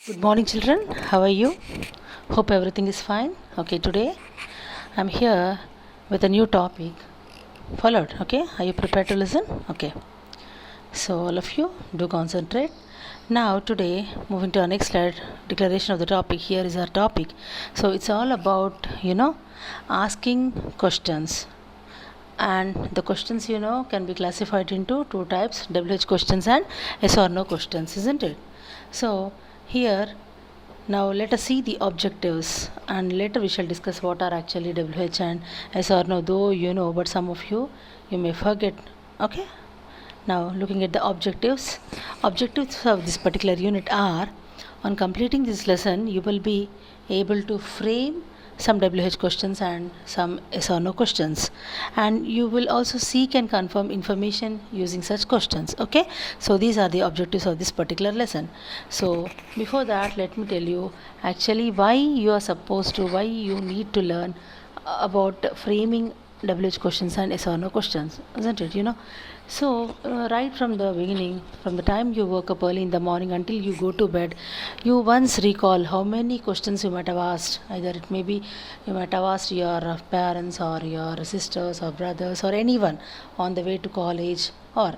Good morning, children. How are you? Hope everything is fine. Okay, today I'm here with a new topic. Followed. Okay, are you prepared to listen? Okay, so all of you do concentrate. Now, today, moving to our next slide, declaration of the topic. Here is our topic. So, it's all about asking questions. And the questions can be classified into two types, WH questions and yes or no questions, isn't it? So, here now let us see the objectives and later we shall discuss what are actually WH and yes or no, though but some of you may forget. Okay, now looking at the objectives of this particular unit are: on completing this lesson you will be able to frame some WH questions and some yes or no questions, and you will also seek and confirm information using such questions. Okay, so these are the objectives of this particular lesson. So before that, let me tell you actually why you need to learn about framing WH questions and yes or no questions, isn't it? So right from the beginning, from the time you woke up early in the morning until you go to bed, you once recall how many questions you might have asked. Either it may be you might have asked your parents or your sisters or brothers or anyone on the way to college, or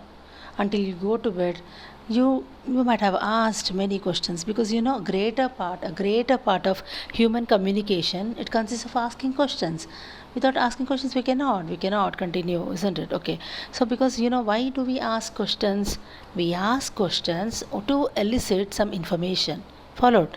until you go to bed, you might have asked many questions, because a greater part of human communication, it consists of asking questions. Without asking questions we cannot continue, isn't it? Okay, so because why do we ask questions? We ask questions to elicit some information. Followed.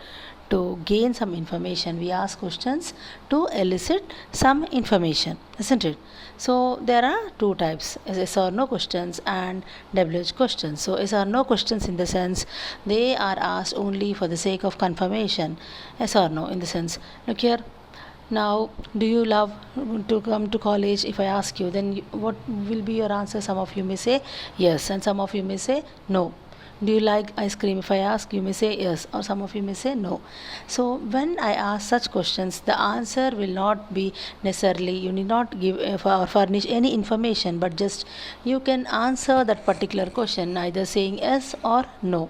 To gain some information, we ask questions to elicit some information, isn't it? So there are two types, yes or no questions and WH questions. So yes or no questions, in the sense they are asked only for the sake of confirmation. Yes or no, in the sense, look here, now do you love to come to college? If I ask you, then what will be your answer? Some of you may say yes and some of you may say no. Do you like ice cream? If I ask, you may say yes, or some of you may say no. So when I ask such questions, the answer will not be necessarily, you need not give or furnish any information, but just you can answer that particular question either saying yes or no.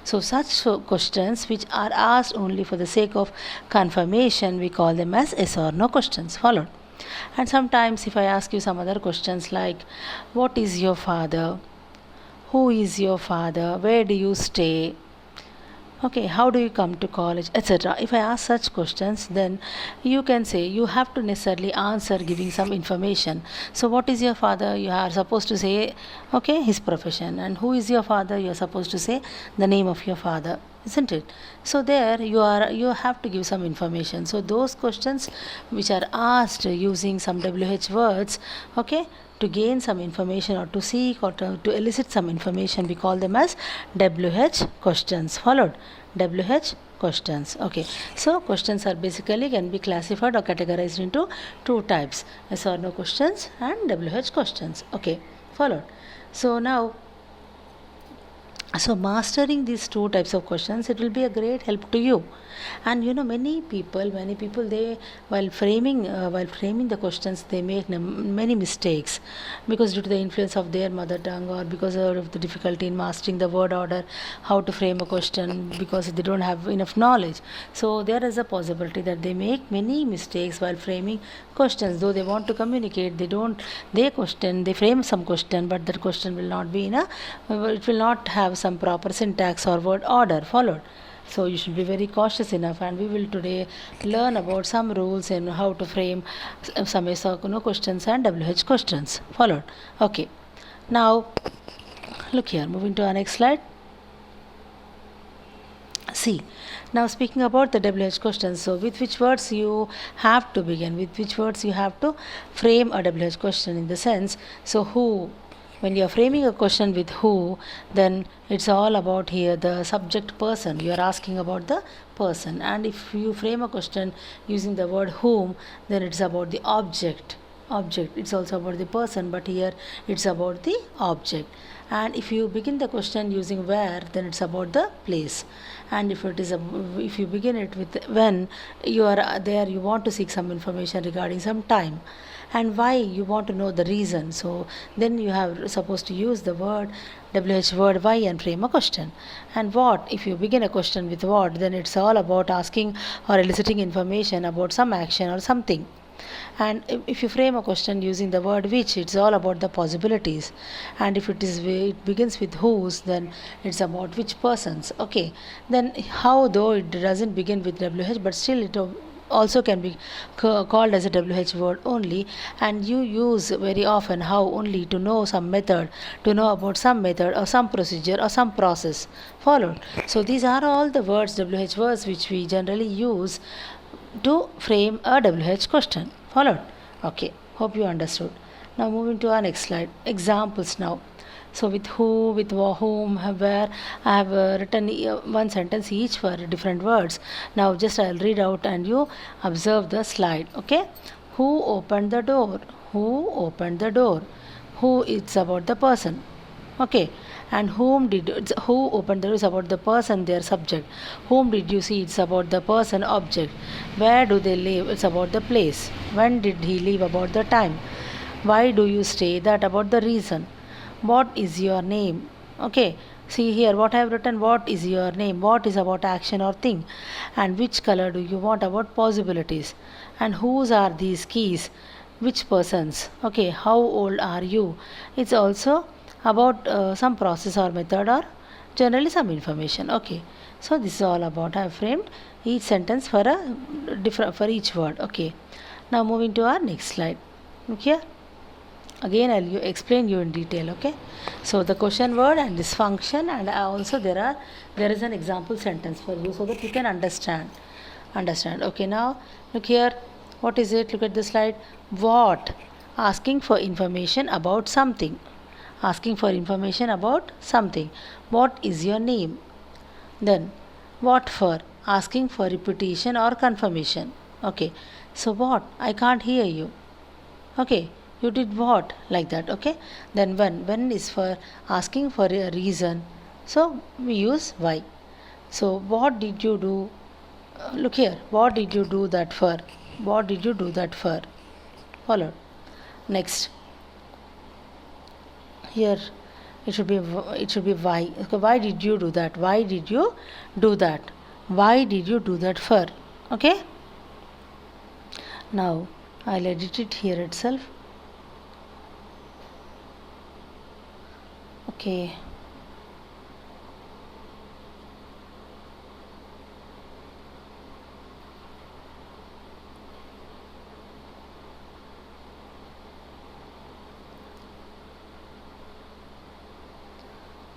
So such questions which are asked only for the sake of confirmation, we call them as yes or no questions. Followed. And sometimes if I ask you some other questions like, what is your father? Who is your father? Where do you stay? Okay, how do you come to college, etc. If I ask such questions, then you can say you have to necessarily answer giving some information. So what is your father? You are supposed to say okay, his profession. And who is your father? You are supposed to say the name of your father, isn't it? So there you have to give some information. So those questions which are asked using some WH words, okay, to gain some information or to seek or to elicit some information, we call them as WH questions. Followed. WH questions. Okay, so questions are basically can be classified or categorized into two types, yes or no questions and WH questions. Okay, followed. So now, so mastering these two types of questions, it will be a great help to you. And many people, they while framing the questions, they make many mistakes, because due to the influence of their mother tongue, or because of the difficulty in mastering the word order, how to frame a question, because they don't have enough knowledge. So there is a possibility that they make many mistakes while framing questions. Though they want to communicate, they frame some question, but that question will not be it will not have some proper syntax or word order followed. So you should be very cautious enough, and we will today learn about some rules in how to frame some yes or no questions and WH questions. Followed. Okay, now look here, moving to our next slide. See, now speaking about the WH questions, so with which words you have to begin, with which words you have to frame a WH question, in the sense, so who, when you are framing a question with who, then it's all about here the subject person. You are asking about the person. And if you frame a question using the word whom, then it's about the object. It's also about the person, but here it's about the object. And if you begin the question using where, then it's about the place. And if you begin it with when, you are there, you want to seek some information regarding some time. and why you want to know the reason. So then you have supposed to use the word WH word why and frame a question. And what, if you begin a question with what, then it's all about asking or eliciting information about some action or something. And if you frame a question using the word which, it's all about the possibilities. And if it begins with whose, then it's about which persons. Okay, then how, though it doesn't begin with WH, but still it also can be called as a WH word only, and you use very often how only to know some method, to know about some method or some procedure or some process followed. So these are all the words, WH words, which we generally use to frame a WH question. Followed? Okay, hope you understood. Now moving to our next slide. Examples now. So with who, with whom, where, I have written one sentence each for different words. Now just I'll read out and you observe the slide. Okay. Who opened the door? Who opened the door? Who, it's about the person. Okay. And who opened the door is about the person, their subject. Whom did you see? It's about the person, object. Where do they live? It's about the place. When did he leave? About the time. Why do you stay? That about the reason. What is your name? Okay, see here what I have written. What is your name? What is about action or thing. And which color do you want? About possibilities. And whose are these keys? Which persons? Okay, how old are you? It's also about some process or method or generally some information. Okay, so this is all about, I have framed each sentence for a different, for each word. Okay, now moving to our next slide. Okay, again I'll explain you in detail. Okay, so the question word and this function, and also there is an example sentence for you so that you can understand. Okay, now look here, what is it? Look at the slide. What? Asking for information about something. Asking for information about something. What is your name? Then what for? Asking for repetition or confirmation. Okay, so what? I can't hear you. Okay, you did what? Like that. Okay, then when is for asking for a reason, so we use why. So what did you do? Look here, what did you do that for? What did you do that for? Followed. Next, here it should be why. Okay, why did you do that? Why did you do that? Why did you do that for? Okay, now I'll edit it here itself. Okay,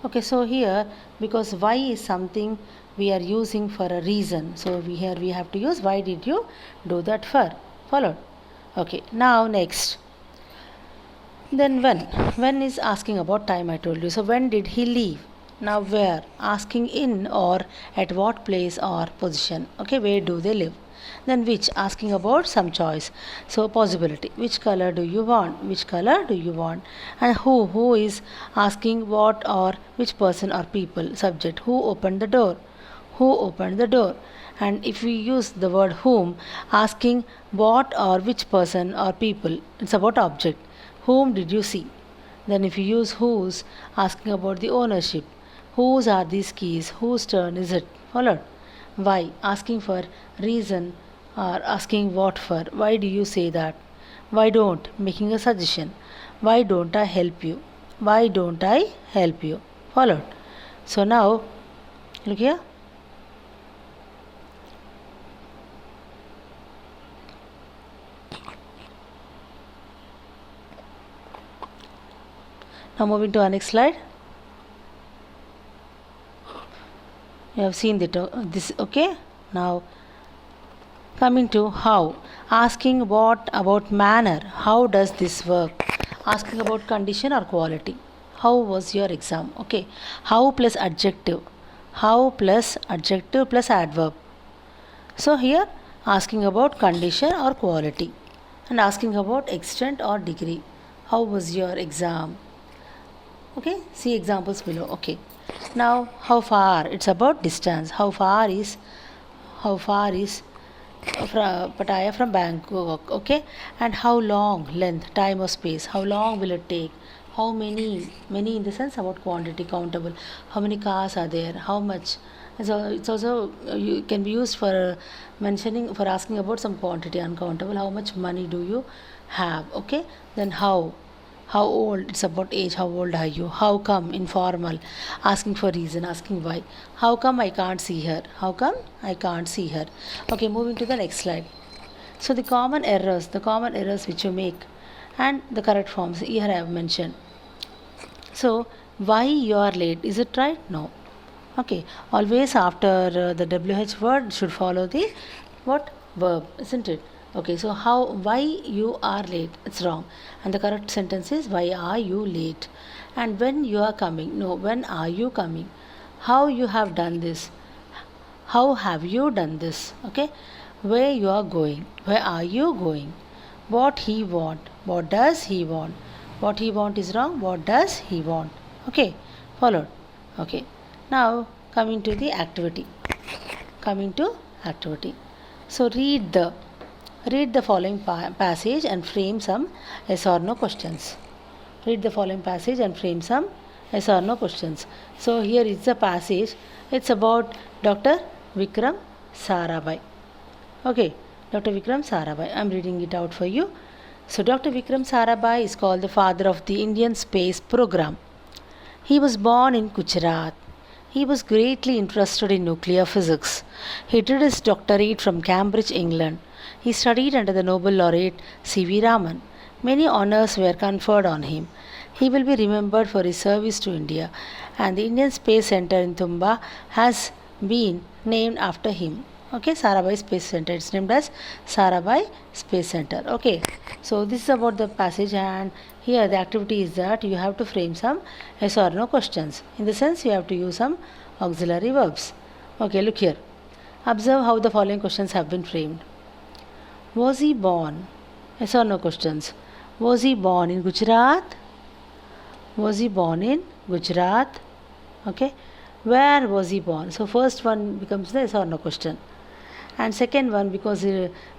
okay, so here because why is something we are using for a reason, so we have to use why did you do that for. Followed. Okay, now next, then when is asking about time, I told you. So when did he leave? Now where? Asking in or at what place or position. Okay, where do they live? Then which? Asking about some choice. So possibility. Which color do you want? Which color do you want? And who? Who is asking what or which person or people. Subject. Who opened the door? Who opened the door? And if we use the word whom, asking what or which person or people, it's about object. Whom did you see? Then if you use whose, asking about the ownership. Whose are these keys? Whose turn is it? Followed. Why? Asking for reason or asking what for. Why do you say that? Why don't? Making a suggestion. Why don't I help you? Why don't I help you? Followed. So now, look here. Now moving to our next slide. You have seen this. Okay. Now coming to how. Asking what about manner. How does this work? Asking about condition or quality. How was your exam? Okay. How plus adjective. How plus adjective plus adverb. So here asking about condition or quality. And asking about extent or degree. How was your exam? Okay, see examples below. Okay, now how far? It's about distance. How far is Pattaya from Bangkok. Okay, and how long, length, time or space? How long will it take? How many? Many in the sense about quantity, countable. How many cars are there? How much? So it's also can be used for mentioning, for asking about some quantity, uncountable. How much money do you have? Okay, then how old, it's about age, how old are you, how come, informal, asking for reason, asking why, how come I can't see her, how come I can't see her. Okay, moving to the next slide. So the common errors which you make and the correct forms here I have mentioned. So why you are late, is it right? No. Okay, always after the WH word should follow the what, verb, isn't it? Okay, so why you are late, it's wrong, and the correct sentence is why are you late. And when you are coming, no, when are you coming. How you have done this, how have you done this. Okay, where you are going, where are you going. What he want, what does he want. What he want is wrong, what does he want. Okay, followed. Okay, now coming to the activity. So read the following passage and frame some yes or no questions. Read the following passage and frame some yes or no questions. So here is the passage. It's about Dr. Vikram Sarabhai. Okay, Dr. Vikram Sarabhai. I'm reading it out for you. So Dr. Vikram Sarabhai is called the father of the Indian space program. He was born in Gujarat. He was greatly interested in nuclear physics. He did his doctorate from Cambridge, England. He studied under the Nobel laureate C.V. Raman. Many honors were conferred on him. He will be remembered for his service to India, and the Indian Space Center in Tumba has been named after him. Okay, Sarabhai Space Center. It's named as Sarabhai Space Center. Okay, so this is about the passage, and here the activity is that you have to frame some yes or no questions. In the sense, you have to use some auxiliary verbs. Okay, look here. Observe how the following questions have been framed. Was he born? Yes or no questions. Was he born in Gujarat? Was he born in Gujarat? Okay. Where was he born? So first one becomes the yes or no question. And second one, because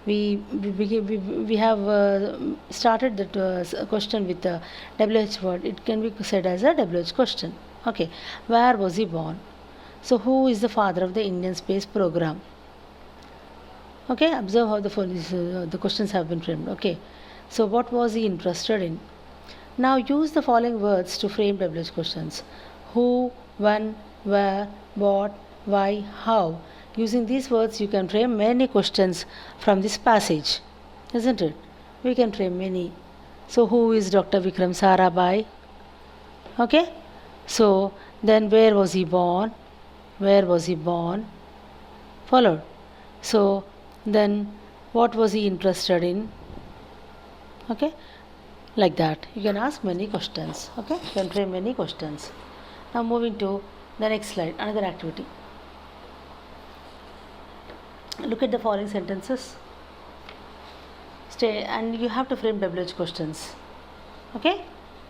we have started that question with the WH word, it can be said as a WH question. Okay. Where was he born? So who is the father of the Indian space program? Okay, observe how the questions have been framed. Okay, so what was he interested in? Now use the following words to frame WH questions. Who, when, where, what, why, how. Using these words you can frame many questions from this passage, isn't it? We can frame many. So who is Dr. Vikram Sarabhai? Okay, so then where was he born? Where was he born? Followed. So then what was he interested in. Okay, like that you can ask many questions. Okay, you can frame many questions. Now moving to the next slide, another activity. Look at the following sentences. Stay, and you have to frame WH questions. Okay,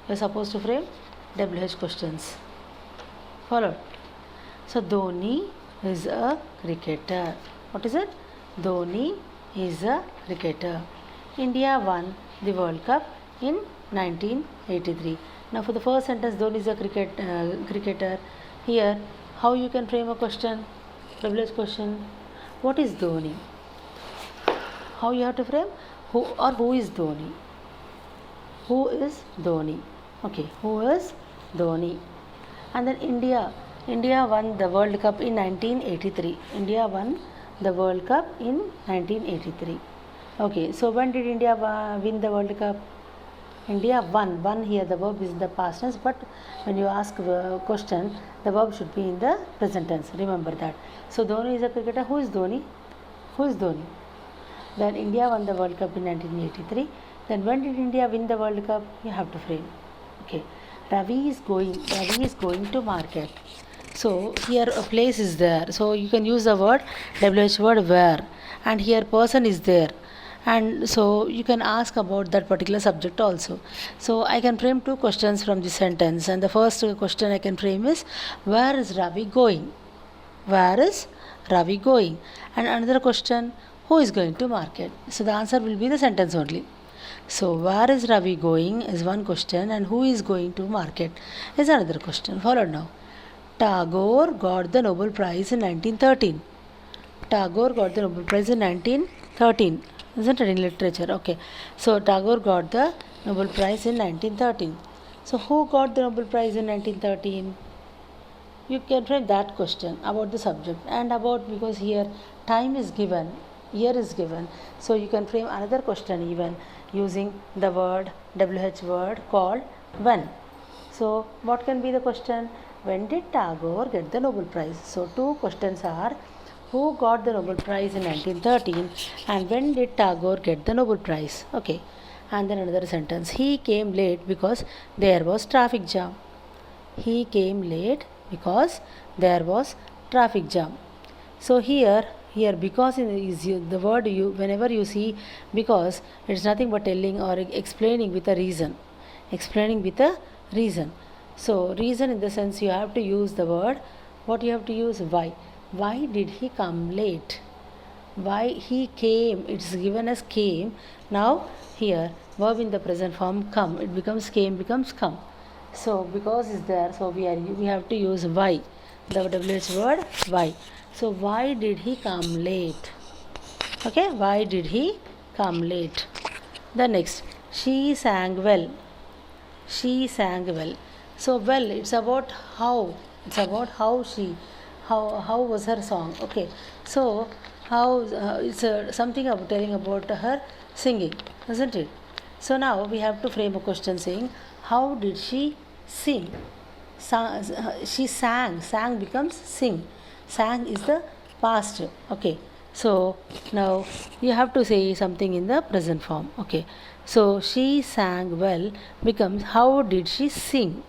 you're supposed to frame WH questions. Followed. So Dhoni is a cricketer. What is it? Dhoni is a cricketer. India won the World Cup in 1983. Now for the first sentence, Dhoni is a cricketer. Here, how you can frame a question? WH question. What is Dhoni? How you have to frame? Who is Dhoni? Who is Dhoni? Okay, who is Dhoni? And then India won the World Cup in 1983. India won the World Cup in 1983. Okay, so when did India win the World Cup? India won. Won here, the verb is in the past tense, but when you ask a question, the verb should be in the present tense. Remember that. So Dhoni is a cricketer. Who is Dhoni? Who is Dhoni? Then India won the World Cup in 1983. Then when did India win the World Cup? You have to frame. Okay. Ravi is going to market. So here a place is there. So you can use the word WH word where, and here person is there. And so you can ask about that particular subject also. So I can frame two questions from this sentence, and the first question I can frame is, where is Ravi going? Where is Ravi going? And another question, Who is going to market? So the answer will be the sentence only. So where is Ravi going is one question, and who is going to market is another question. Followed now. Tagore got the Nobel Prize in 1913. Tagore got the Nobel Prize in 1913. Isn't it in literature? Okay. So Tagore got the Nobel Prize in 1913. So who got the Nobel Prize in 1913? You can frame that question about the subject and about, because here time is given, year is given, so you can frame another question even using the word WH word called when. So what can be the question? When did Tagore get the Nobel Prize? So two questions are, who got the Nobel Prize in 1913 and when did Tagore get the Nobel Prize? Okay. And then another sentence, he came late because there was traffic jam. He came late because there was traffic jam. So here because is the word you, whenever you see because, it's nothing but telling or explaining with a reason. Explaining with a reason. So reason in the sense you have to use the word, what you have to use? Why. Why did he come late? Why he came, it's given as came. Now here verb in the present form come, it becomes came, becomes come. So because is there, so we have to use why, the WH word why. So why did he come late? Okay, why did he come late? The next, she sang well. She sang well. So well, it's about how. It's about how she, how was her song. Okay, so how it's something about telling about her singing, isn't it? So now we have to frame a question saying, how did she sing? She sang. Sang becomes sing. Sang is the past. Okay. So now you have to say something in the present form. Okay. So she sang well becomes, how did she sing?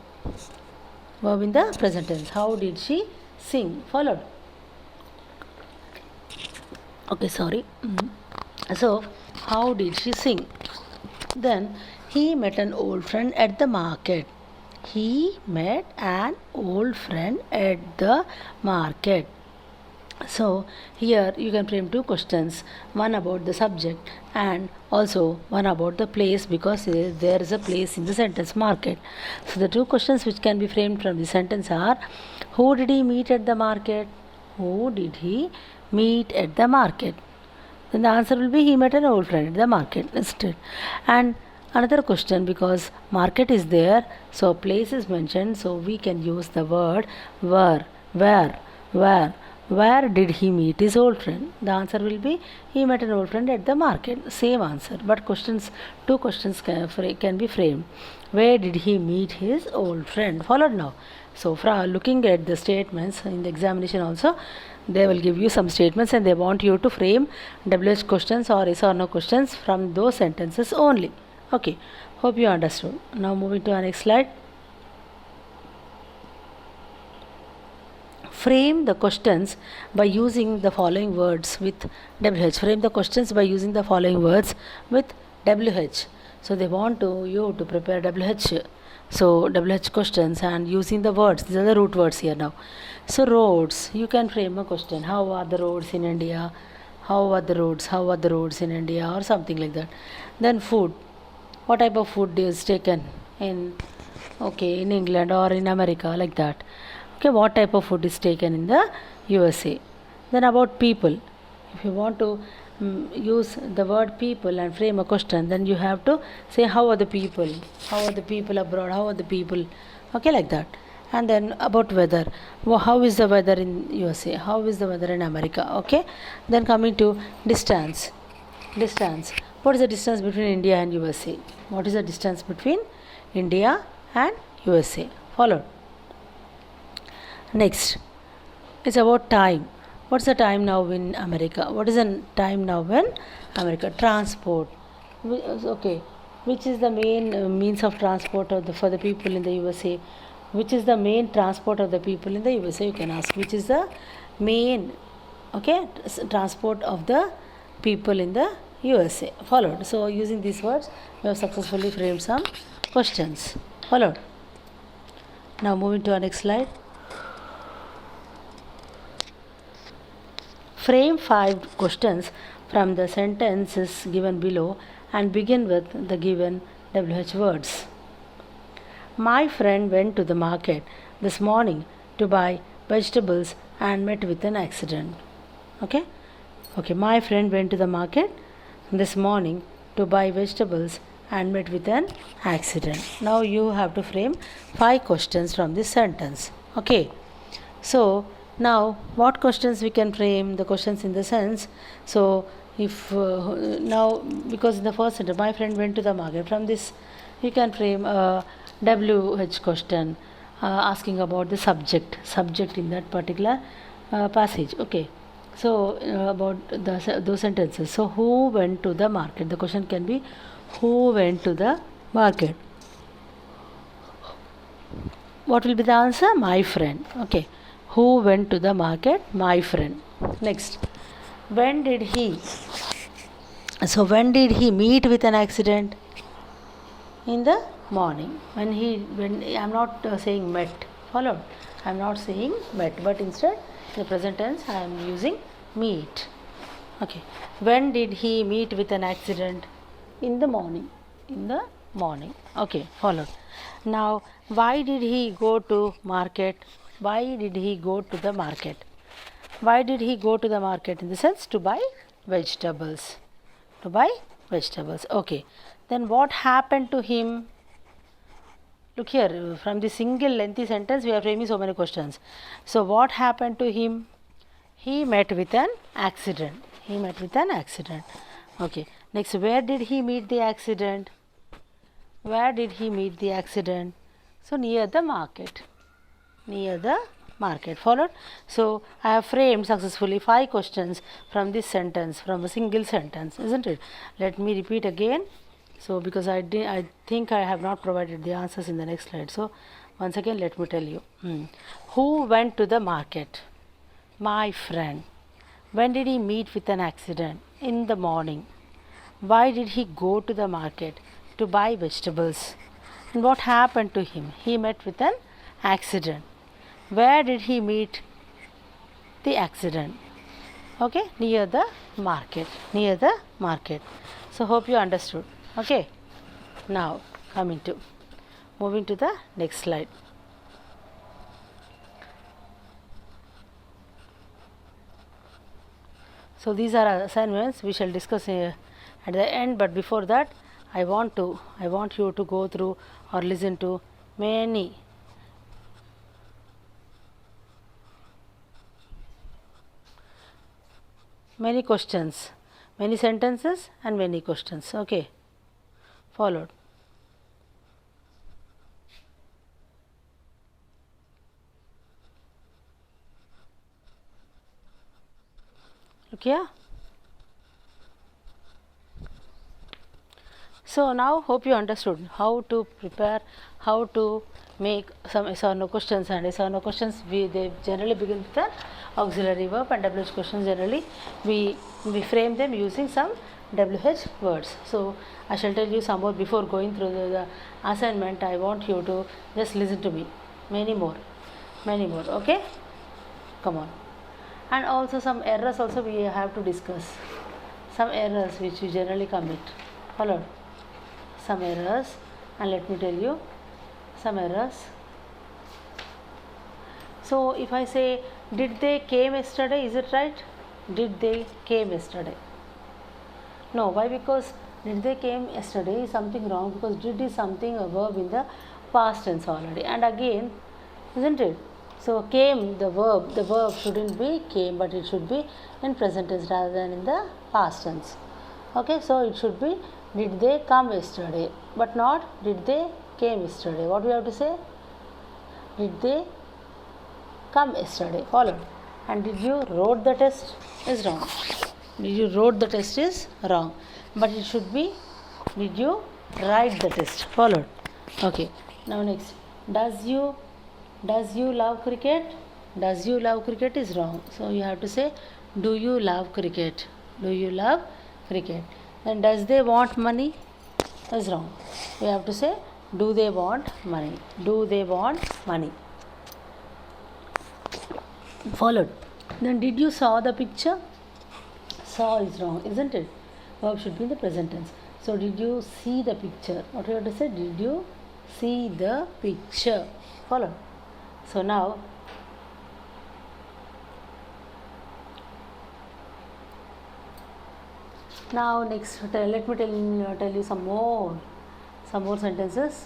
Verb in the present tense. How did she sing? Followed. Okay, sorry. So how did she sing? Then he met an old friend at the market. He met an old friend at the market. So here you can frame two questions, one about the subject and also one about the place, because there is a place in the sentence market. So the two questions which can be framed from the sentence are, who did he meet at the market? Who did he meet at the market? Then the answer will be, he met an old friend at the market instead. And another question, because market is there, so place is mentioned, so we can use the word where. Where did he meet his old friend? The answer will be, he met an old friend at the market. Same answer, but two questions can be framed. Where did he meet his old friend? Followed now. So from looking at the statements in the examination also, they will give you some statements and they want you to frame WH questions or yes or no questions from those sentences only. Okay, hope you understood. Now moving to our next slide. Frame the questions by using the following words with WH. Frame the questions by using the following words with WH. So they want you to prepare WH. So WH questions and using the words. These are the root words here now. So roads. You can frame a question. How are the roads in India? How are the roads? How are the roads in India? Or something like that. Then food. What type of food is taken in England or in America, like that. Okay, what type of food is taken in the USA. Then about people, if you want to use the word people and frame a question, then you have to say, how are the people abroad, how are the people, okay, like that. And then about weather, how is the weather in USA, how is the weather in America. Okay, then coming to distance. What is the distance between India and USA? What is the distance between India and USA? Followed. Next, it's about time. What's the time now in America? What is the time now in America? Transport. Okay, which is the main means of transport for the people in the USA? Which is the main transport of the people in the USA? You can ask, which is the main transport of the people in the USA. Followed. So using these words, we have successfully framed some questions. Followed. Now moving to our next slide. Frame 5 questions from the sentences given below and begin with the given WH words. My friend went to the market this morning to buy vegetables and met with an accident. Okay? Okay, my friend went to the market this morning to buy vegetables and met with an accident. Now you have to frame 5 questions from this sentence. Okay? So now what questions we can frame? The questions in the sense, so if now, because in the first sentence my friend went to the market, from this you can frame a WH question asking about the subject in that particular passage. Okay, so about those sentences. So who went to the market? The question can be who went to the market. What will be the answer? My friend. Okay, who went to the market? My friend. Next, when did he meet with an accident? In the morning. When I'm not saying met, followed. I'm not saying met, but instead in the present tense I am using meet. Okay, when did he meet with an accident? In the morning. Okay, followed. Now, why did he go to market? Why did he go to the market? Why did he go to the market? In the sense, to buy vegetables. Okay, then what happened to him? Look here, from the single lengthy sentence we are framing so many questions. So what happened to him? He met with an accident. Okay, next, where did he meet the accident? So near the market. Followed? So I have framed successfully 5 questions from this sentence, from a single sentence, isn't it? Let me repeat again. So because I think I have not provided the answers in the next slide. So once again let me tell you. Who went to the market? My friend. When did he meet with an accident? In the morning. Why did he go to the market? To buy vegetables. And what happened to him? He met with an accident. Where did he meet the accident? Okay, near the market. So hope you understood. Okay, now moving to the next slide. So these are our assignments we shall discuss at the end, but before that I want you to go through or listen to many questions, many sentences and many questions. Okay, followed. Okay. So now hope you understood how to prepare, how to make some yes or no questions, and yes or no questions they generally begin with an auxiliary verb, and WH questions generally we frame them using some WH words. So I shall tell you some more before going through the assignment. I want you to just listen to me. Many more. Okay, come on. And also some errors also we have to discuss. Some errors which we generally commit. Followed. Some errors, and let me tell you some errors. So if I say, did they came yesterday, is it right? Did they came yesterday? No. Why? Because did they came yesterday is something wrong, because did is something a verb in the past tense already, and again, isn't it? So came, the verb shouldn't be came, but it should be in present tense rather than in the past tense. Okay, so it should be did they come yesterday, but not did they came yesterday. What we have to say? Did they come yesterday. Followed. And did you wrote the test is wrong. But it should be did you write the test. Followed. Okay. Now next, does you love cricket? Does you love cricket is wrong. So you have to say do you love cricket? Then does they want money is wrong. We have to say do they want money? Followed. Then did you saw the picture? Saw is wrong, isn't it? Verb should be in the present tense. So did you see the picture? What you have to say? Did you see the picture? Follow. So now next let me tell you some more sentences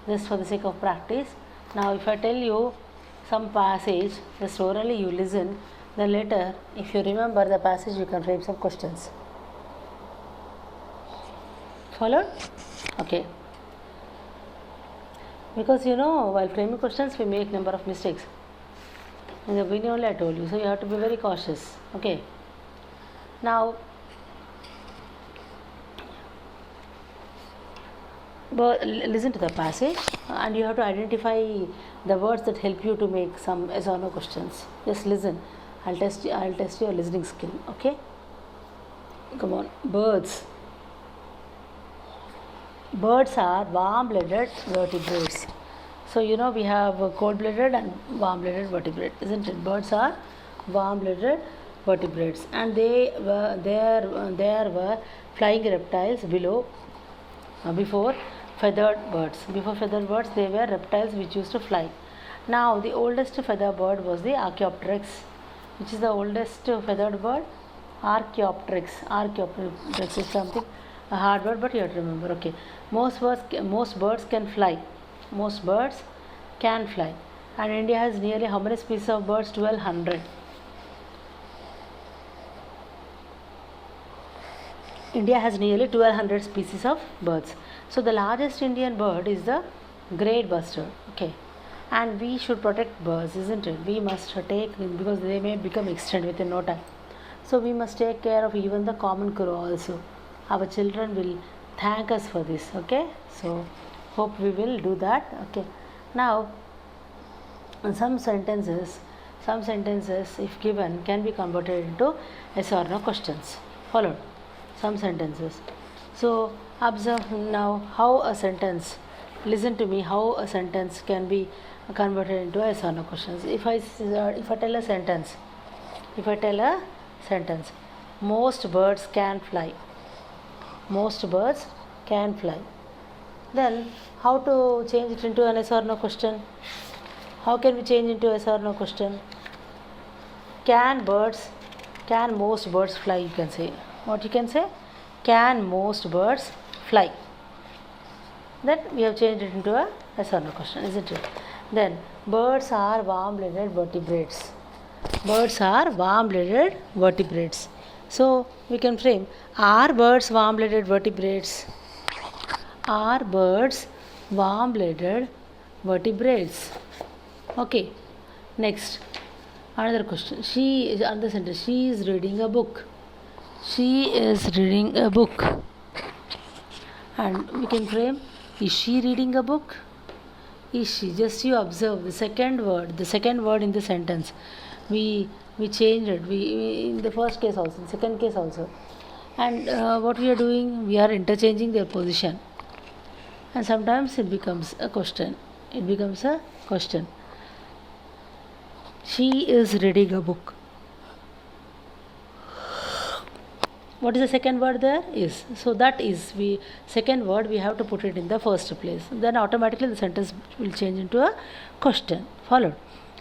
just for the sake of practice. Now if I tell you some passage, just orally you listen, then later if you remember the passage you can frame some questions. Followed? Okay. Because while framing questions we make number of mistakes. In the beginning only I told you, so you have to be very cautious. Okay. Now listen to the passage and you have to identify the words that help you to make some yes or no questions. Just listen. I'll test your listening skill. Okay. Come on. Birds are warm-blooded vertebrates. So we have cold-blooded and warm-blooded vertebrate, isn't it? Birds are warm-blooded vertebrates, and there were flying reptiles before feathered birds. Before feathered birds, they were reptiles which used to fly. Now the oldest feathered bird was the Archaeopteryx. Which is the oldest feathered bird? Archaeopteryx. Archaeopteryx is something a hard word, but you have to remember. Okay. Most birds can fly. Most birds can fly. And India has nearly how many species of birds? 1200. India has nearly 1200 species of birds. So the largest Indian bird is the great bustard. Okay. And we should protect birds, isn't it? We must take, because they may become extinct within no time. So we must take care of even the common crow also. Our children will thank us for this. Okay. So hope we will do that. Okay. Now some sentences if given can be converted into yes or no questions. Followed. Some sentences. So observe now how a sentence, listen to me, how a sentence can be converted into yes or no questions. If I tell a sentence, most birds can fly. Most birds can fly. Then how to change it into an yes or no question? How can we change into yes or no question? Can most birds fly? You can say. What you can say? Can most birds fly? Then we have changed it into a yes or no question, isn't it? Then birds are warm-blooded vertebrates. Birds are warm-blooded vertebrates. So we can frame, are birds warm-blooded vertebrates? Are birds warm-blooded vertebrates? Okay. Next, another question. Another sentence. She is reading a book. She is reading a book. And we can frame, is she reading a book? Is she? Just you observe the second word in the sentence. We changed it. We in the first case also, in the second case also. And what we are doing, we are interchanging their position. And sometimes it becomes a question. She is reading a book. What is the second word there? Is. So that is, second word we have to put it in the first place. Then automatically the sentence will change into a question. Followed.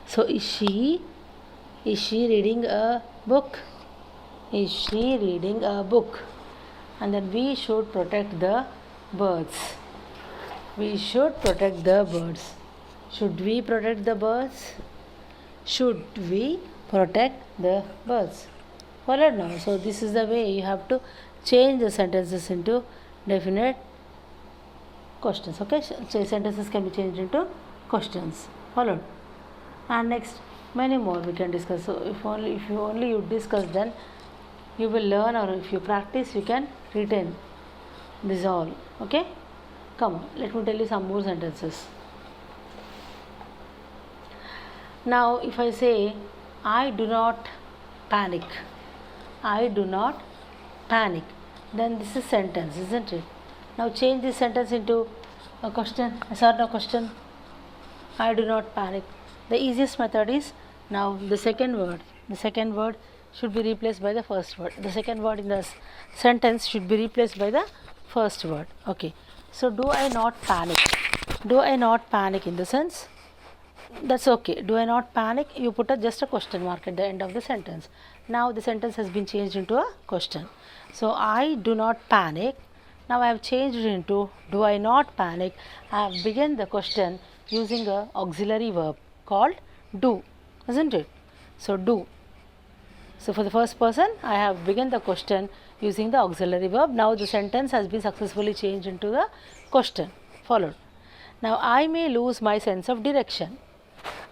So is she reading a book? Is she reading a book? And then we should protect the birds. We should protect the birds. Should we protect the birds? Should we protect the birds? Followed now. So this is the way you have to change the sentences into definite questions. Okay, sentences can be changed into questions. Followed. And next, many more we can discuss. So if you discuss, then you will learn, or if you practice, you can retain this all. Okay. Come on, let me tell you some more sentences. Now, if I say, I do not panic. I do not panic. Then this is sentence, isn't it? Now change this sentence into a question, yes or no question. I do not panic. The easiest method is now the second word should be replaced by the first word. The second word in the sentence should be replaced by the first word. Okay. So do I not panic? Do I not panic in the sense? That's okay. Do I not panic? You put just a question mark at the end of the sentence. Now the sentence has been changed into a question. So I do not panic. Now I have changed it into do I not panic. I have begun the question using a auxiliary verb called do, isn't it? So do. So for the first person, I have begun the question using the auxiliary verb. Now the sentence has been successfully changed into the question followed. Now I may lose my sense of direction.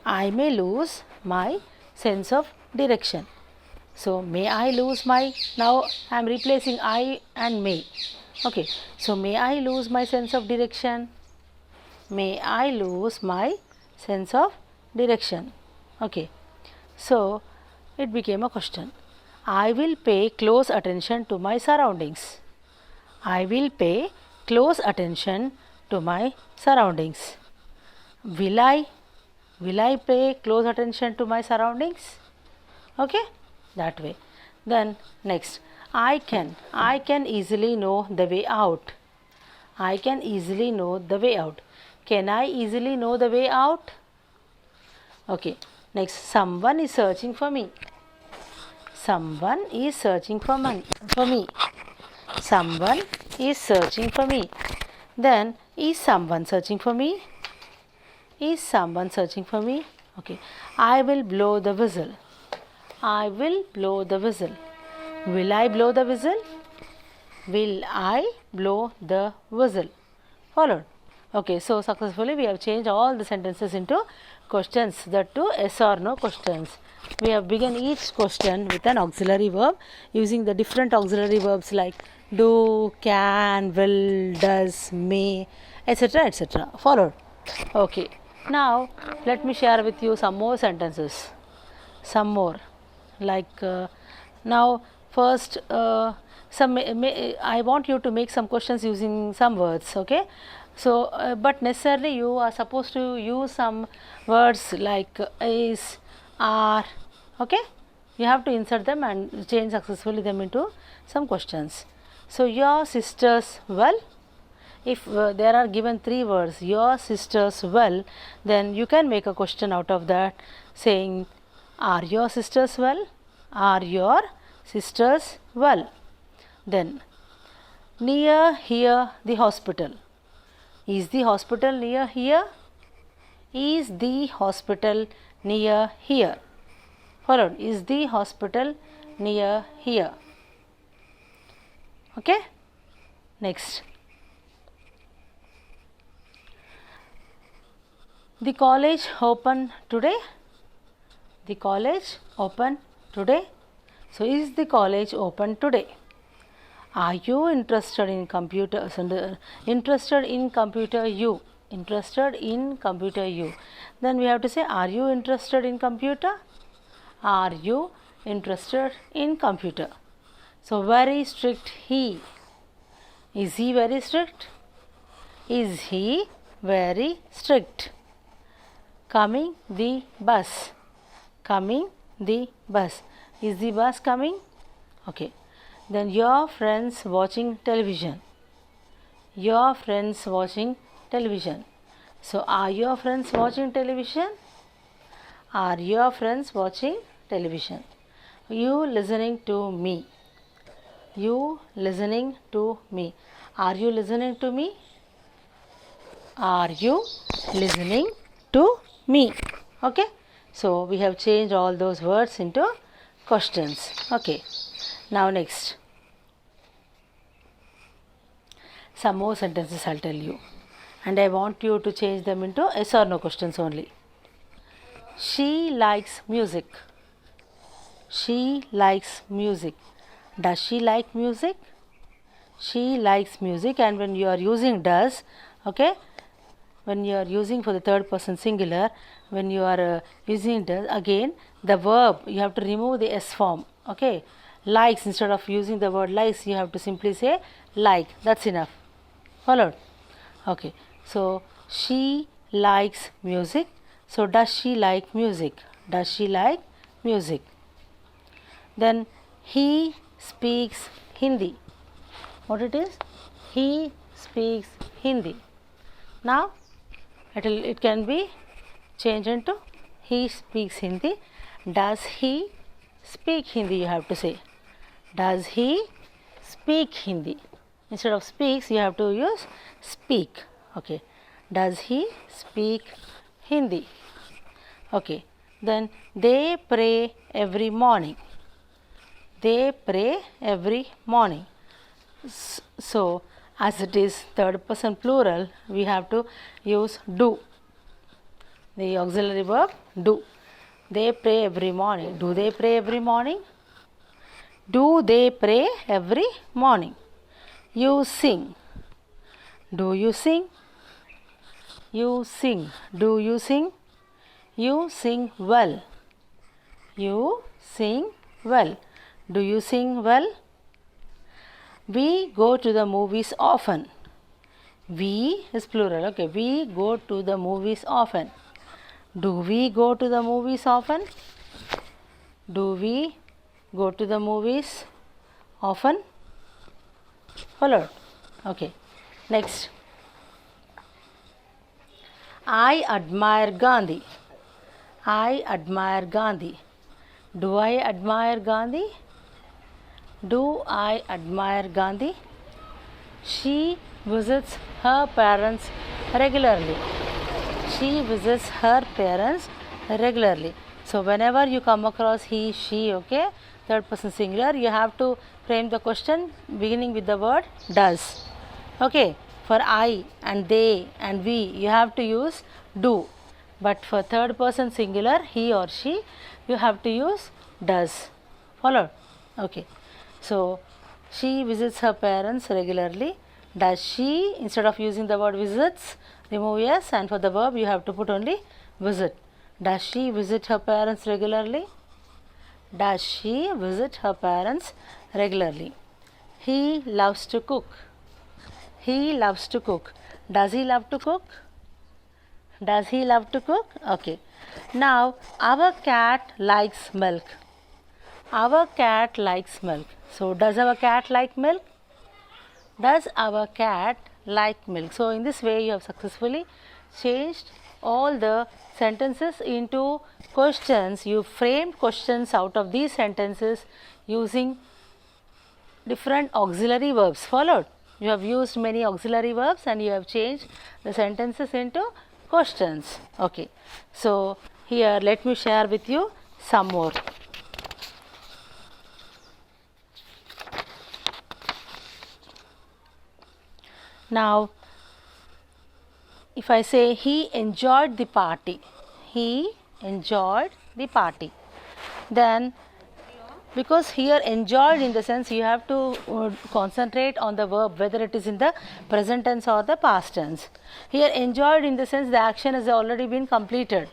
I may lose my sense of direction. So may I lose my, now I am replacing I and may. Okay, so may I lose my sense of direction? May I lose my sense of direction? Okay, so it became a question. I will pay close attention to my surroundings. I will pay close attention to my surroundings. Will I pay close attention to my surroundings? Okay, that way. Then next, I can easily know the way out. I can easily know the way out. Can I easily know the way out? Okay, next, someone is searching for me. Someone is searching for me. Someone is searching for me. Then, is someone searching for me? Is someone searching for me? Okay. I will blow the whistle. I will blow the whistle. Will I blow the whistle? Will I blow the whistle? Followed. Okay. So successfully we have changed all the sentences into questions, that to yes or no questions. We have begun each question with an auxiliary verb using the different auxiliary verbs like do, can, will, does, may, etc. etc. Followed. Okay. Now let me share with you some more sentences. Some more. Like now first I want you to make some questions using some words. Okay. So but necessarily you are supposed to use some words like is, are. Okay. You have to insert them and change successfully them into some questions. So your sisters, well, if there are given three words, your sisters well, then you can make a question out of that saying, are your sisters well? Are your sisters well? Then, near here the hospital. Is the hospital near here? Is the hospital near here? Followed. Is the hospital near here? Okay. Next. The college open today. The college open today. So is the college open today? Are you interested in computer? Interested in computer you. Interested in computer you. Then we have to say, are you interested in computer? Are you interested in computer? So very strict he. Is he very strict? Is he very strict? Coming the bus. Coming the bus. Is the bus coming? Okay. Then your friends watching television. Your friends watching television. So are your friends watching television? Are your friends watching television? You listening to me. You listening to me. Are you listening to me? Are you listening to me? Okay. So we have changed all those words into questions. Okay. Now next. Some more sentences I'll tell you. And I want you to change them into yes or no questions only. She likes music. She likes music. Does she like music? She likes music, and when you are using does, okay, when you are using for the third person singular, when you are using does, again the verb you have to remove the s form. Okay, likes, instead of using the word likes, you have to simply say like. That's enough. Followed? Okay. So she likes music. So does she like music? Does she like music? Then he speaks Hindi. What it is? He speaks Hindi. Now it can be changed into he speaks Hindi. Does he speak Hindi? You have to say. Does he speak Hindi? Instead of speaks, you have to use speak. Okay. Does he speak Hindi? Okay. Then they pray every morning. They pray every morning. So, as it is third person plural, we have to use do. The auxiliary verb do. They pray every morning. Do they pray every morning? Do they pray every morning? You sing. Do you sing? You sing. Do you sing? You sing well. You sing well. Do you sing well? We go to the movies often. We is plural. Okay. We go to the movies often. Do we go to the movies often? Do we go to the movies often? Followed. Okay. Next. I admire Gandhi. I admire Gandhi. Do I admire Gandhi? Do I admire Gandhi? She visits her parents regularly. She visits her parents regularly. So whenever you come across he, she, okay, third person singular, you have to frame the question beginning with the word does. Okay, for I and they and we, you have to use do. But for third person singular, he or she, you have to use does. Followed? Okay. So, she visits her parents regularly. Does she, instead of using the word visits, remove yes, and for the verb you have to put only visit. Does she visit her parents regularly? Does she visit her parents regularly? He loves to cook. He loves to cook. Does he love to cook? Does he love to cook? Okay. Now, our cat likes milk. Our cat likes milk. So, does our cat like milk? Does our cat like milk? So, in this way you have successfully changed all the sentences into questions. You framed questions out of these sentences using different auxiliary verbs. Followed? You have used many auxiliary verbs and you have changed the sentences into questions. Okay. So, here let me share with you some more. Now, if I say he enjoyed the party, he enjoyed the party, then because here enjoyed in the sense you have to concentrate on the verb whether it is in the present tense or the past tense. Here enjoyed in the sense the action has already been completed.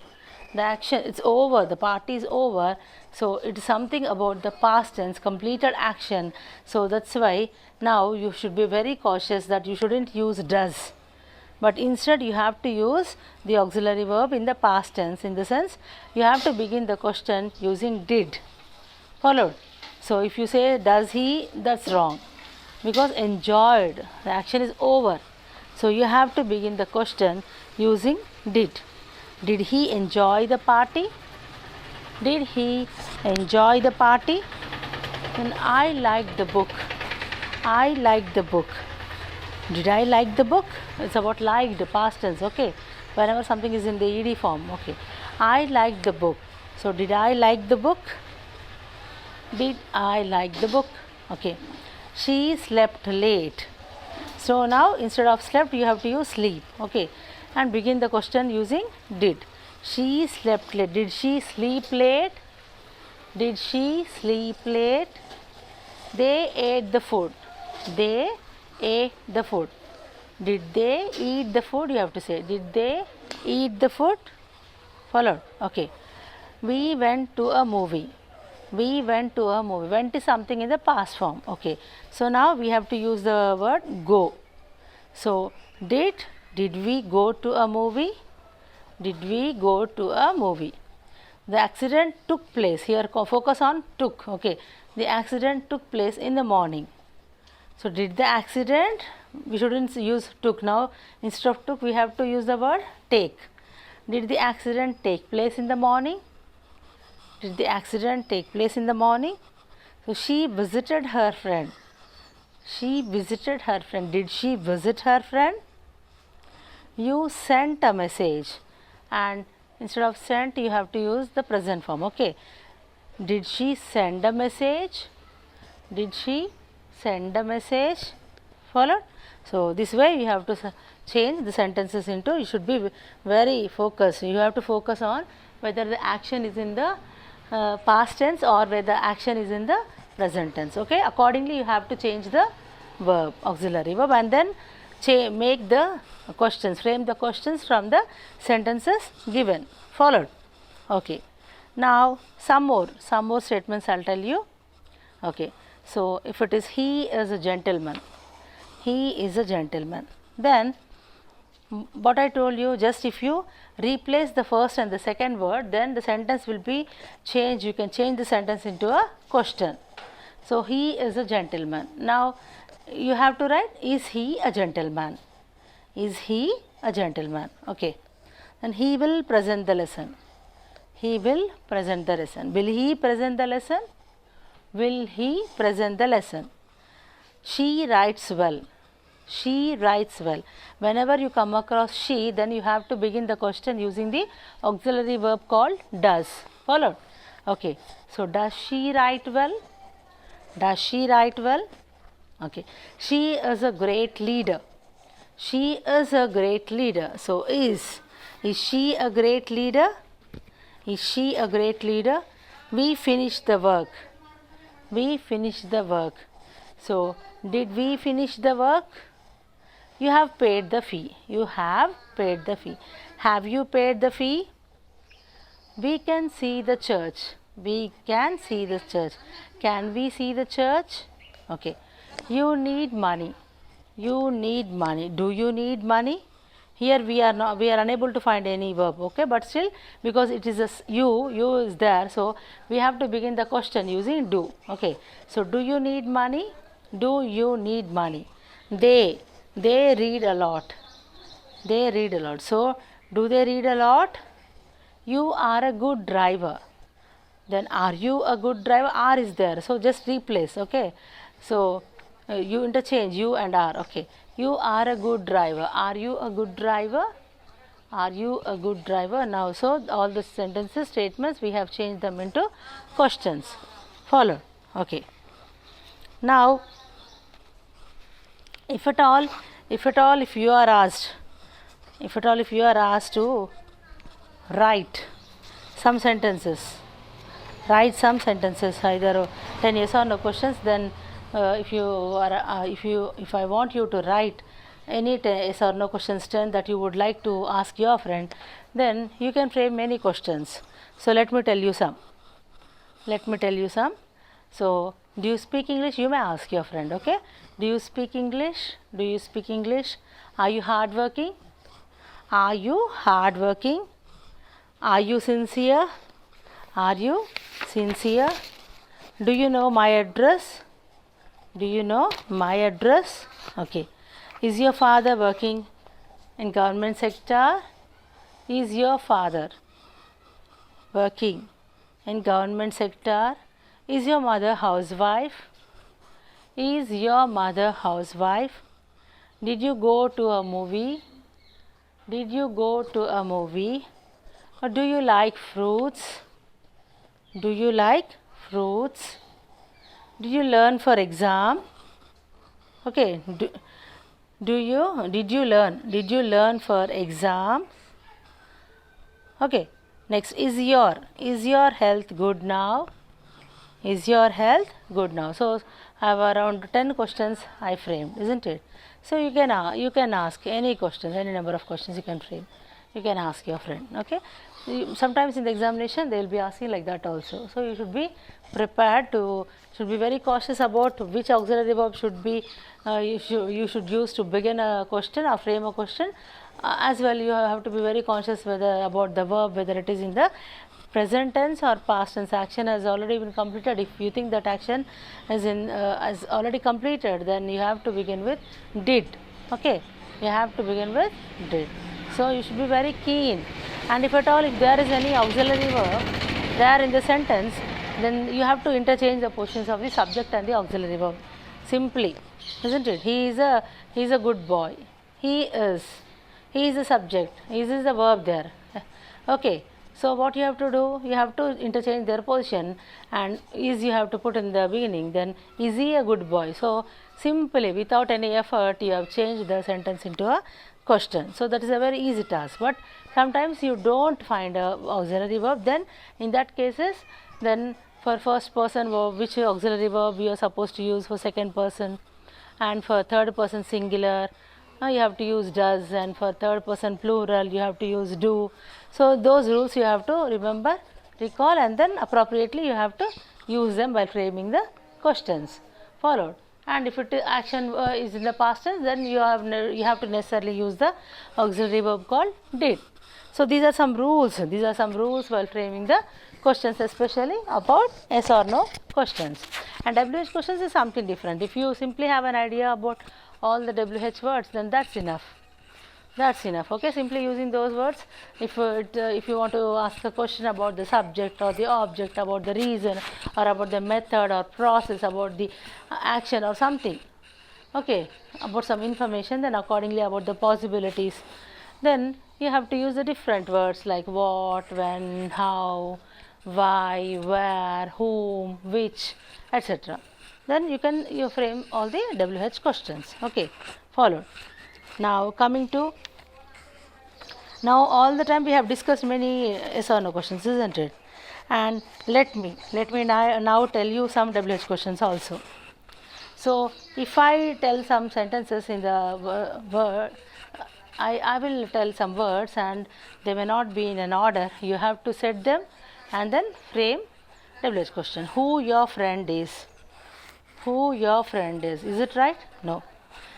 The action, it's over, the party is over. So, it is something about the past tense, completed action. So, that's why now you should be very cautious that you shouldn't use does. But instead you have to use the auxiliary verb in the past tense, in the sense you have to begin the question using did. Followed? So, if you say does he, that's wrong, because enjoyed, the action is over. So, you have to begin the question using did. Did he enjoy the party? Did he enjoy the party? Then I liked the book. I liked the book. Did I like the book? It's about liked, past tense, okay. Whenever something is in the ed form, okay. I liked the book. So, did I like the book? Did I like the book? Okay. She slept late. So, now instead of slept, you have to use sleep, okay. And begin the question using did. She slept late. Did she sleep late? Did she sleep late? They ate the food. They ate the food. Did they eat the food? You have to say, did they eat the food? Followed? Okay. We went to a movie. We went to a movie. Went is something in the past form. Okay. So, now we have to use the word go. So, did we go to a movie? Did we go to a movie? The accident took place. Here focus on took. Okay. The accident took place in the morning. So did the accident, we shouldn't use took now. Instead of took we have to use the word take. Did the accident take place in the morning? Did the accident take place in the morning? So she visited her friend. She visited her friend. Did she visit her friend? You sent a message, and instead of sent you have to use the present form. Okay. Did she send a message? Did she send a message? Followed? So this way you have to change the sentences into, you should be very focused. You have to focus on whether the action is in the past tense or whether action is in the present tense. Okay. Accordingly you have to change the verb, auxiliary verb, and then make the questions, frame the questions from the sentences given. Followed? Okay. Now some more statements I will tell you. Okay. So if it is he is a gentleman, he is a gentleman, then what I told you, just if you replace the first and the second word, then the sentence will be changed. You can change the sentence into a question. So he is a gentleman. Now you have to write, is he a gentleman? Is he a gentleman? Okay. Then he will present the lesson. He will present the lesson. Will he present the lesson? Will he present the lesson? She writes well. She writes well. Whenever you come across she, then you have to begin the question using the auxiliary verb called does. Followed? Okay. So does she write well? Does she write well? Okay. She is a great leader. She is a great leader. So is she a great leader? Is she a great leader? We finished the work. We finished the work. So did we finish the work? You have paid the fee. You have paid the fee. Have you paid the fee? We can see the church. We can see the church. Can we see the church? Okay. You need money. You need money. Do you need money? Here we are unable to find any verb. Okay, but still, because it is a you is there, so we have to begin the question using do. Okay. So do you need money? Do you need money? They read a lot. They read a lot. So do they read a lot? You are a good driver. Then are you a good driver? Are is there. So just replace. Okay. So you interchange you and are. Okay. You are a good driver. Are you a good driver? Are you a good driver? Now, so all the sentences, statements, we have changed them into questions. Follow. Okay. Now, if you are asked to write some sentences, either 10 yes or no questions, then if I want you to write any yes or no questions 10 that you would like to ask your friend, then you can frame many questions. So let me tell you some. So do you speak English? You may ask your friend. Okay. Do you speak English? Do you speak English? Are you hardworking? Are you hardworking? Are you sincere? Are you sincere? Do you know my address? Do you know my address? Okay. Is your father working in government sector? Is your father working in government sector? Is your mother housewife? Is your mother housewife? Did you go to a movie? Did you go to a movie? Or do you like fruits? Do you like fruits? Did you learn for exam? Okay. Did you learn for exam? Okay. Next, is your health good now? Is your health good now? So I have around 10 questions I framed, isn't it? So you can ask any questions, any number of questions you can frame. You can ask your friend. Okay. Sometimes in the examination they will be asking like that also. So you should be prepared should be very cautious about which auxiliary verb should be you should use to begin a question or frame a question. As well, you have to be very conscious about the verb, whether it is in the present tense or past tense. Action has already been completed. If you think that action is is already completed, then you have to begin with did. Okay, you have to begin with did. So you should be very keen. And if at all, if there is any auxiliary verb there in the sentence, then you have to interchange the positions of the subject and the auxiliary verb. Simply, isn't it? He is a good boy. He is a subject. Is the verb there. Okay. So what you have to do? You have to interchange their position, and is you have to put in the beginning. Then is he a good boy? So simply, without any effort, you have changed the sentence into a question. So that is a very easy task. But sometimes you don't find a auxiliary verb. Then in that cases, then for first person verb, which auxiliary verb you are supposed to use for second person, and for third person singular, you have to use does, and for third person plural you have to use do. So those rules you have to remember, recall, and then appropriately you have to use them while framing the questions. Followed. And if it action is in the past tense, then you have to necessarily use the auxiliary verb called did. So these are some rules. These are some rules while framing the questions, especially about yes or no questions. And WH questions is something different. If you simply have an idea about all the WH words, then that's enough. That's enough. Okay, simply using those words. If you want to ask a question about the subject or the object, about the reason, or about the method or process, about the action or something, okay, about some information, then accordingly about the possibilities, then you have to use the different words like what, when, how, why, where, whom, which, etc. Then you frame all the WH questions. Okay, followed. Now coming to, now all the time we have discussed many yes or no questions, isn't it? And let me now tell you some WH questions also. So if I tell some sentences in the word, I will tell some words and they may not be in an order. You have to set them and then frame WH question. Who your friend is? Who your friend is? Is it right? No.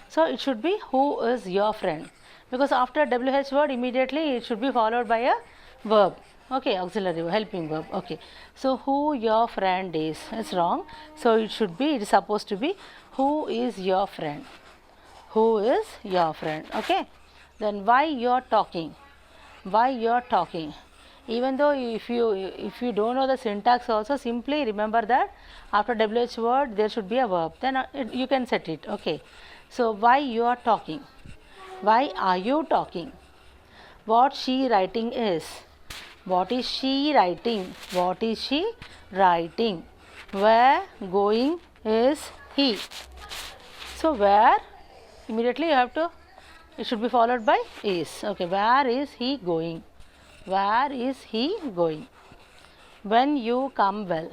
So it should be who is your friend, because after WH word immediately it should be followed by a verb. Okay, auxiliary helping verb. Okay, so who your friend is? It's wrong. So it is supposed to be who is your friend? Who is your friend? Okay. Then why you're talking? Why you're talking? Even though if you don't know the syntax also, simply remember that after WH word there should be a verb. Then you can set it. Okay. So why you are talking? Why are you talking? What she writing is? What is she writing? What is she writing? Where going is he? So where, immediately you have to, it should be followed by is. Okay, where is he going? Where is he going? When you come well.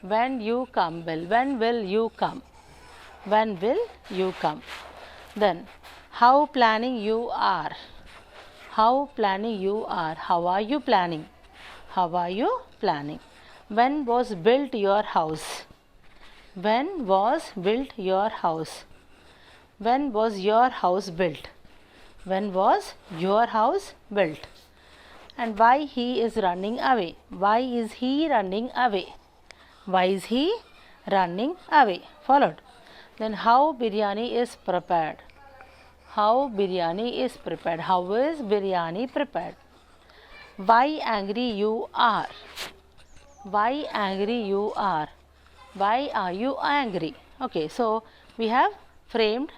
When you come well. When will you come? When will you come? Then how planning you are? How planning you are? How are you planning? How are you planning? When was built your house? When was built your house? When was your house built? When was your house built? And why he is running away? Why is he running away? Why is he running away? Followed. Then how biryani is prepared? How biryani is prepared? How is biryani prepared? Why angry you are? Why angry you are? Why are you angry? Okay, so we have framed,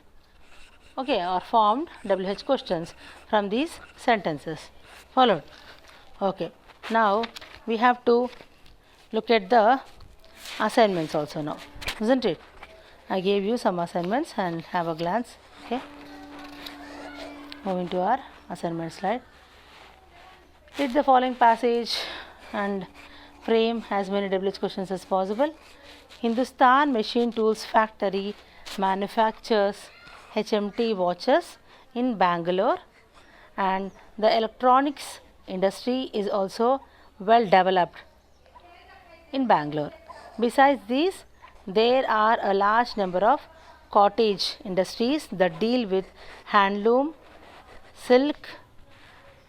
okay, or formed WH questions from these sentences. Followed. Okay, now we have to look at the assignments also now, isn't it? I gave you some assignments and have a glance. Okay, moving to our assignment slide. Read the following passage and frame as many WH questions as possible. Hindustan Machine Tools Factory manufactures HMT watches in Bangalore, and the electronics industry is also well developed in Bangalore. Besides these, there are a large number of cottage industries that deal with handloom, silk,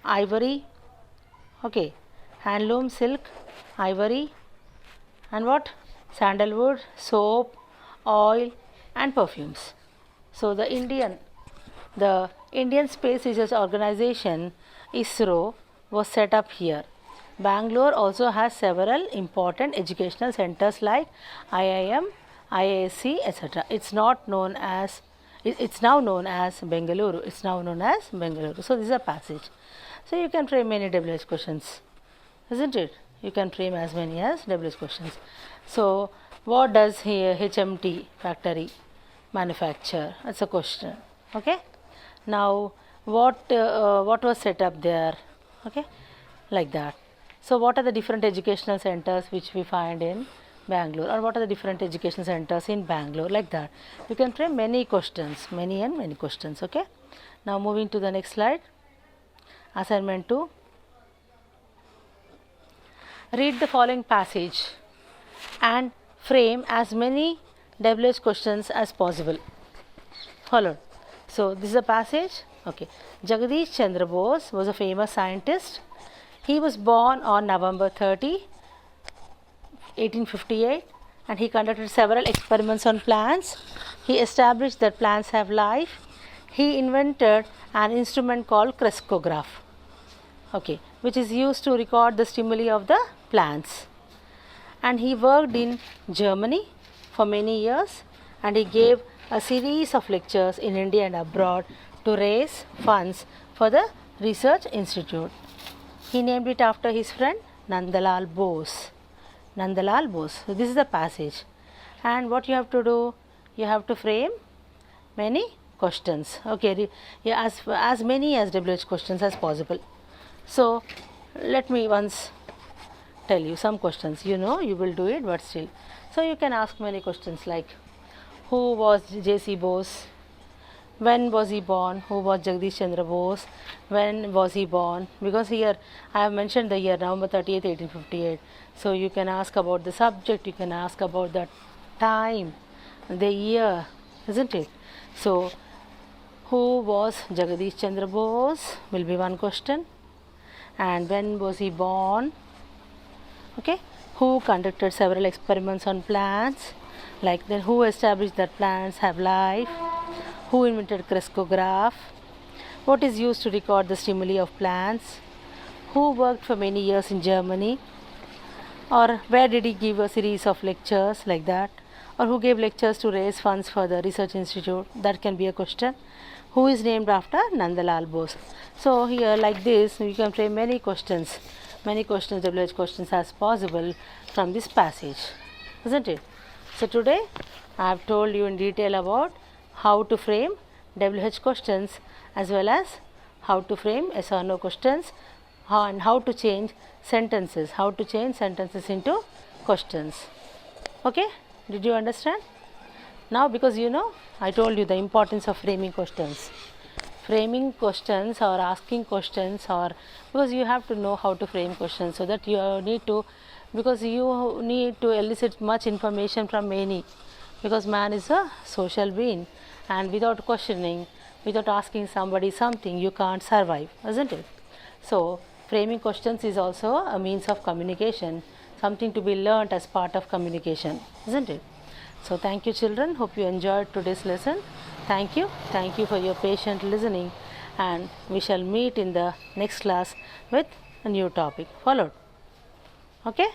ivory, okay, handloom, silk, ivory, and what? Sandalwood, soap, oil, and perfumes. So the Indian Space Research Organization (ISRO) was set up here. Bangalore also has several important educational centers like IIM, IISc, etc. It's not known as it's now known as Bengaluru. It's now known as Bengaluru. So this is a passage. So you can frame many WH questions, isn't it? You can frame as many as WH questions. So what does here HMT factory manufacture? That's a question. Okay. Now what was set up there? Okay, like that. So what are the different educational centers which we find in Bangalore, or what are the different education centers in Bangalore, like that. You can frame many questions, many and many questions. Okay. Now moving to the next slide. Assignment 2. Read the following passage and frame as many WH questions as possible. Followed. So this is a passage. Okay. Jagadish Chandra Bose was a famous scientist. He was born on November 30, 1858, and he conducted several experiments on plants. He established that plants have life. He invented an instrument called crescograph, okay, which is used to record the stimuli of the plants. And he worked in Germany for many years, and he gave a series of lectures in India and abroad to raise funds for the research institute. He named it after his friend Nandalal Bose. Nandalal Bose. So this is the passage. And what you have to do? You have to frame many questions. Okay, yeah, as many as WH questions as possible. So let me once tell you some questions. You know you will do it, but still. So you can ask many questions like, who was J.C. Bose? When was he born? Who was Jagadish Chandra Bose? When was he born? Because here I have mentioned the year November 30th, 1858. So you can ask about the subject, you can ask about the time, the year, isn't it? So who was Jagadish Chandra Bose will be one question. And when was he born? Okay. Who conducted several experiments on plants? Like then who established that plants have life? Who invented crescograph? What is used to record the stimuli of plants? Who worked for many years in Germany? Or where did he give a series of lectures, like that? Or who gave lectures to raise funds for the research institute? That can be a question. Who is named after Nandalal Bose? So here like this you can frame many questions, WH questions as possible from this passage, isn't it? So today I have told you in detail about how to frame WH questions as well as how to frame yes or no questions, and how to change sentences, into questions. Okay, did you understand? Now because you know I told you the importance of framing questions. Framing questions or asking questions, or because you have to know how to frame questions, so that you need to, because you need to elicit much information from many, because man is a social being, and without questioning, without asking somebody something, you can't survive, isn't it? So framing questions is also a means of communication, something to be learnt as part of communication, isn't it? So thank you children, hope you enjoyed today's lesson. Thank you for your patient listening, and we shall meet in the next class with a new topic followed. Okay.